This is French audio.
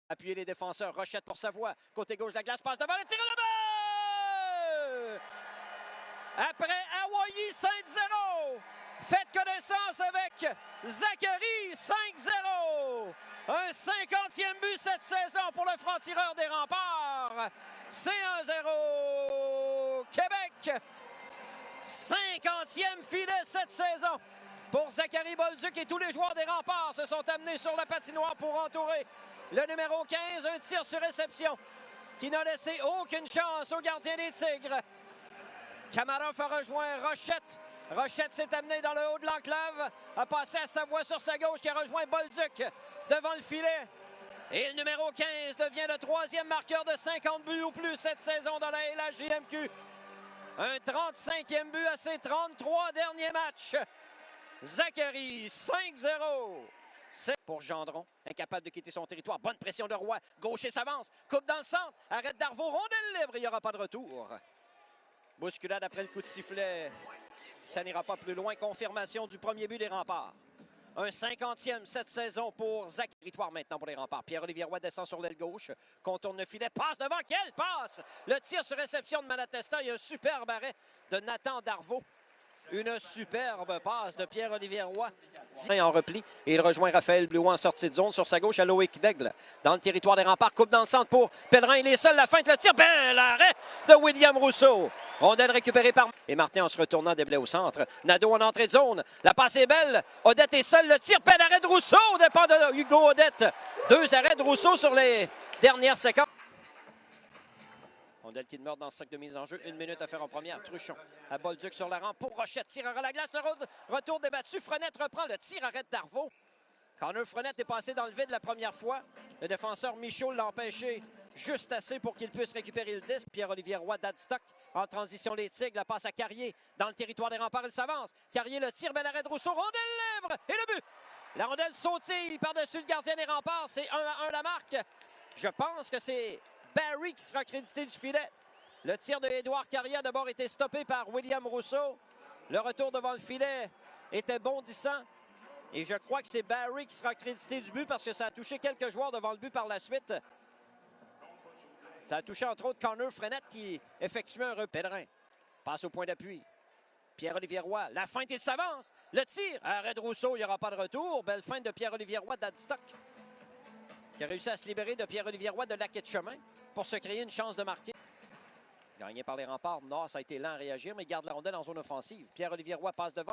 Appuyer les défenseurs. Rochette pour Savoie. Côté gauche de la glace. Passe devant le tir là-bas! Après Hawaii 5-0. Faites connaissance avec Zachary 5-0. Un 50e but cette saison pour le franc-tireur des Remparts. C'est 1-0 Québec. 50e filet cette saison pour Zachary Bolduc et tous les joueurs des Remparts se sont amenés sur la patinoire pour entourer le numéro 15. Un tir sur réception qui n'a laissé aucune chance au gardien des Tigres. Kamarov a rejoint Rochette. Rochette s'est amené dans le haut de l'enclave, a passé à Savoie sur sa gauche qui a rejoint Bolduc devant le filet. Et le numéro 15 devient le troisième marqueur de 50 buts ou plus cette saison dans la LHJMQ. Un 35e but à ses 33 derniers matchs. Zachary 5-0. C'est pour Gendron, incapable de quitter son territoire. Bonne pression de Roy. Gaucher s'avance. Coupe dans le centre. Arrête d'Arvaux. Rondelle libre. Il n'y aura pas de retour. Bousculade après le coup de sifflet. Ça n'ira pas plus loin. Confirmation du premier but des Remparts. Un 50e cette saison pour Zach. Territoire maintenant pour les Remparts. Pierre-Olivier Roy descend sur l'aile gauche. Contourne le filet. Passe devant. Quelle passe! Le tir sur réception de Malatesta. Il y a un superbe arrêt de Nathan Darvaux. Une superbe passe de Pierre-Olivier Roy. En repli. Et il rejoint Raphaël Blouin en sortie de zone. Sur sa gauche à Loïc Daigle. Dans le territoire des Remparts. Coupe dans le centre pour Pellerin. Il est seul. La feinte, le tir. Bel arrêt de William Rousseau. Rondelle récupérée par... Et Martin en se retournant déblai au centre. Nadeau en entrée de zone. La passe est belle. Odette est seul. Le tir. Bel arrêt de Rousseau. Au départ de Hugo Odette. 2 arrêts de Rousseau sur les dernières séquences. Rondelle qui demeure dans ce sac de mise en jeu. 1 minute à faire en première. Truchon à Bolduc sur la rampe pour Rochette. Tireur à la glace. Le retour débattu. Frenette reprend le tir. Arrête d'Arvaux. Connor Frenette est passé dans le vide la première fois. Le défenseur Michaud l'a empêché juste assez pour qu'il puisse récupérer le disque. Pierre-Olivier Roy d'Adstock en transition les Tigres. La passe à Carrier dans le territoire des Remparts. Il s'avance. Carrier le tire. Bel arrêt de Rousseau. Rondelle libre. Et le but. La rondelle sautille par-dessus le gardien des Remparts. C'est 1-1 la marque. Je pense que c'est Barry qui sera crédité du filet. Le tir de Édouard Carrier a d'abord été stoppé par William Rousseau. Le retour devant le filet était bondissant. Et je crois que c'est Barry qui sera crédité du but parce que ça a touché quelques joueurs devant le but par la suite. Ça a touché entre autres Connor Frenette qui effectuait un repèlerin. Passe au point d'appui. Pierre-Olivier Roy, la feinte, il s'avance. Le tir, arrêt de Rousseau, il n'y aura pas de retour. Belle feinte de Pierre-Olivier Roy d'Adstock qui a réussi à se libérer de Pierre-Olivier Roy de Laquais de Chemin pour se créer une chance de marquer. Gagné par les Remparts. Nord, ça a été lent à réagir, mais il garde la rondelle en zone offensive. Pierre-Olivier Roy passe devant.